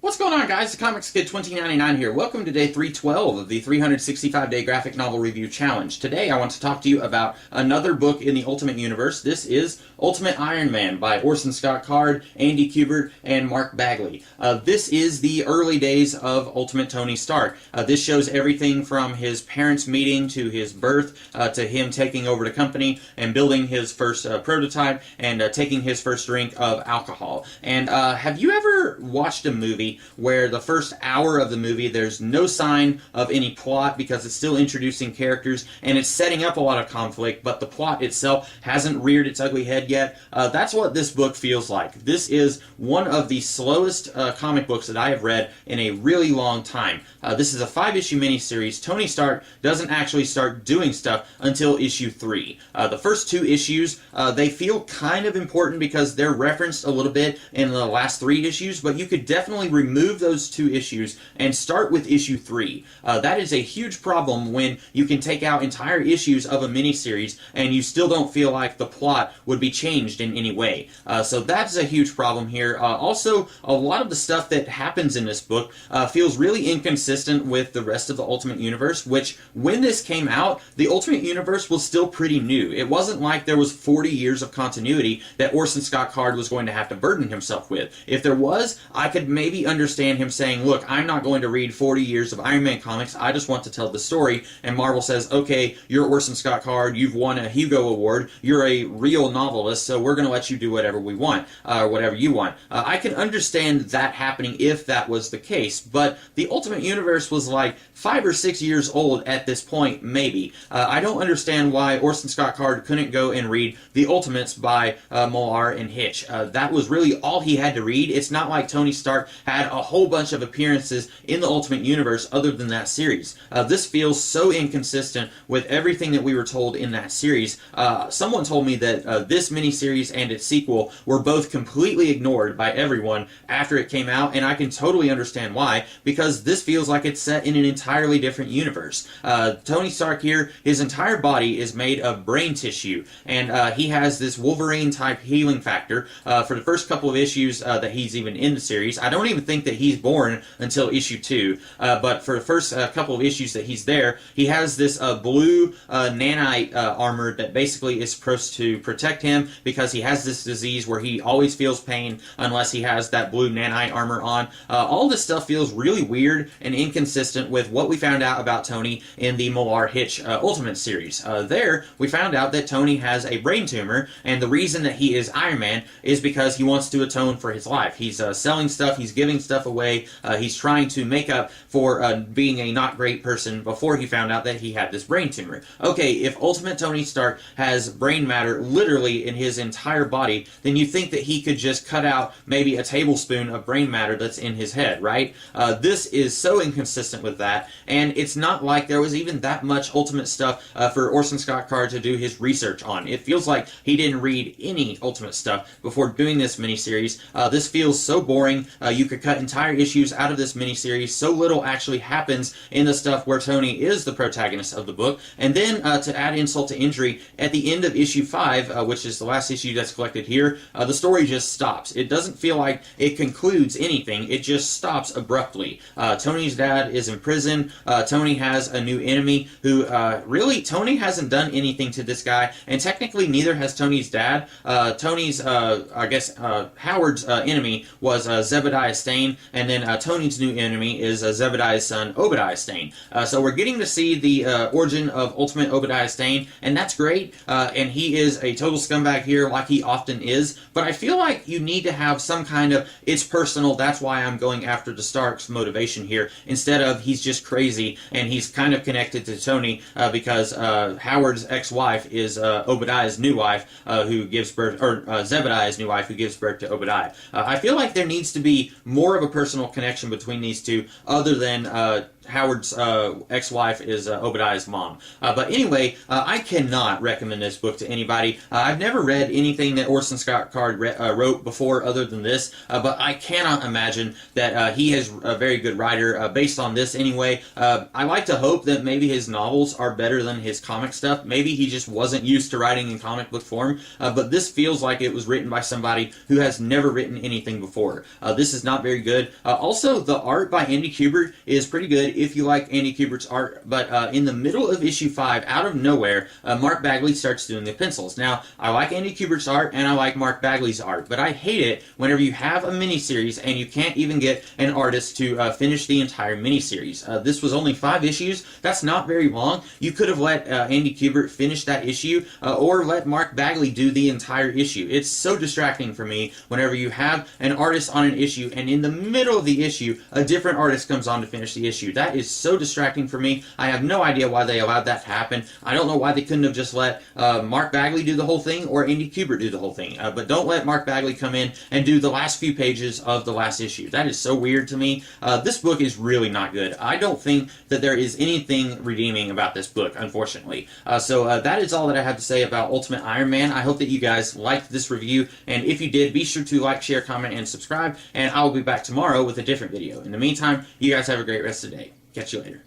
What's going on, guys? The Comics Kid 2099 here. Welcome to day 312 of the 365-day graphic novel review challenge. Today I want to talk to you about another book in the Ultimate Universe. This is Ultimate Iron Man by Orson Scott Card, Andy Kubert, and Mark Bagley. This is the early days of Ultimate Tony Stark. This shows everything from his parents' meeting to his birth to him taking over the company and building his first prototype and taking his first drink of alcohol. And have you ever watched a movie where the first hour of the movie there's no sign of any plot because it's still introducing characters and it's setting up a lot of conflict, but the plot itself hasn't reared its ugly head yet? That's what this book feels like. This is one of the slowest comic books that I have read in a really long time. This is a 5-issue miniseries. Tony Stark doesn't actually start doing stuff until issue 3. The first 2 issues, they feel kind of important because they're referenced a little bit in the last 3 issues, but you could definitely remove those 2 issues and start with issue 3. That is a huge problem when you can take out entire issues of a miniseries and you still don't feel like the plot would be changed in any way. So that's a huge problem here. Also, a lot of the stuff that happens in this book feels really inconsistent with the rest of the Ultimate Universe, which, when this came out, the Ultimate Universe was still pretty new. It wasn't like there was 40 years of continuity that Orson Scott Card was going to have to burden himself with. If there was, I could maybe understand him saying, look, I'm not going to read 40 years of Iron Man comics, I just want to tell the story. And Marvel says, okay, you're Orson Scott Card, you've won a Hugo Award, you're a real novelist, so we're going to let you do whatever we want, whatever you want. I can understand that happening if that was the case, but the Ultimate Universe was like 5 or 6 years old at this point, maybe. I don't understand why Orson Scott Card couldn't go and read The Ultimates by Millar and Hitch. That was really all he had to read. It's not like Tony Stark had a whole bunch of appearances in the Ultimate Universe other than that series. This feels so inconsistent with everything that we were told in that series. Someone told me that this miniseries and its sequel were both completely ignored by everyone after it came out, and I can totally understand why, because this feels like it's set in an entirely different universe. Tony Stark here, his entire body is made of brain tissue, and he has this Wolverine-type healing factor for the first couple of issues that he's even in the series. I don't even think that he's born until issue 2, but for the first couple of issues that he's there, he has this blue nanite armor that basically is supposed to protect him because he has this disease where he always feels pain unless he has that blue nanite armor on. All this stuff feels really weird and inconsistent with what we found out about Tony in the Millar Hitch Ultimate series. There, we found out that Tony has a brain tumor, and the reason that he is Iron Man is because he wants to atone for his life. He's selling stuff, he's giving stuff away, he's trying to make up for being a not great person before he found out that he had this brain tumor. Okay, if Ultimate Tony Stark has brain matter literally in his entire body, then you think that he could just cut out maybe a tablespoon of brain matter that's in his head, right? This is so inconsistent with that, and it's not like there was even that much Ultimate stuff for Orson Scott Card to do his research on. It feels like he didn't read any Ultimate stuff before doing this miniseries. This feels so boring. You could cut entire issues out of this miniseries. So little actually happens in the stuff where Tony is the protagonist of the book. And then, to add insult to injury, at the end of issue 5, which is the last issue that's collected here, the story just stops. It doesn't feel like it concludes anything. It just stops abruptly. Tony's dad is in prison. Tony has a new enemy who, really, Tony hasn't done anything to this guy, and technically neither has Tony's dad. Tony's, I guess, Howard's enemy was Zebediah Stane, and then Tony's new enemy is Zebediah's son, Obadiah Stane. So we're getting to see the origin of Ultimate Obadiah Stane, and that's great, and he is a total scumbag here, like he often is, but I feel like you need to have some kind of, it's personal, that's why I'm going after the Starks motivation here, instead of he's just crazy, and he's kind of connected to Tony, because Howard's ex-wife is Obadiah's new wife, who gives birth, or Zebediah's new wife, who gives birth to Obadiah. I feel like there needs to be more of a personal connection between these two, other than Howard's ex-wife is Obadiah's mom. But anyway, I cannot recommend this book to anybody. I've never read anything that Orson Scott Card wrote before other than this, but I cannot imagine that he is a very good writer based on this anyway. I like to hope that maybe his novels are better than his comic stuff. Maybe he just wasn't used to writing in comic book form, but this feels like it was written by somebody who has never written anything before. This is not very good. Also, the art by Andy Kubert is pretty good if you like Andy Kubert's art, but in the middle of issue 5, out of nowhere, Mark Bagley starts doing the pencils. Now, I like Andy Kubert's art and I like Mark Bagley's art, but I hate it whenever you have a miniseries and you can't even get an artist to finish the entire miniseries. This was only 5 issues. That's not very long. You could have let Andy Kubert finish that issue or let Mark Bagley do the entire issue. It's so distracting for me whenever you have an artist on an issue and in the middle of the issue, a different artist comes on to finish the issue. That is so distracting for me. I have no idea why they allowed that to happen. I don't know why they couldn't have just let Mark Bagley do the whole thing or Andy Kubert do the whole thing. But don't let Mark Bagley come in and do the last few pages of the last issue. That is so weird to me. This book is really not good. I don't think that there is anything redeeming about this book, unfortunately. So that is all that I have to say about Ultimate Iron Man. I hope that you guys liked this review, and if you did, be sure to like, share, comment, and subscribe, and I will be back tomorrow with a different video. In the meantime, you guys have a great rest of the day. Catch you later.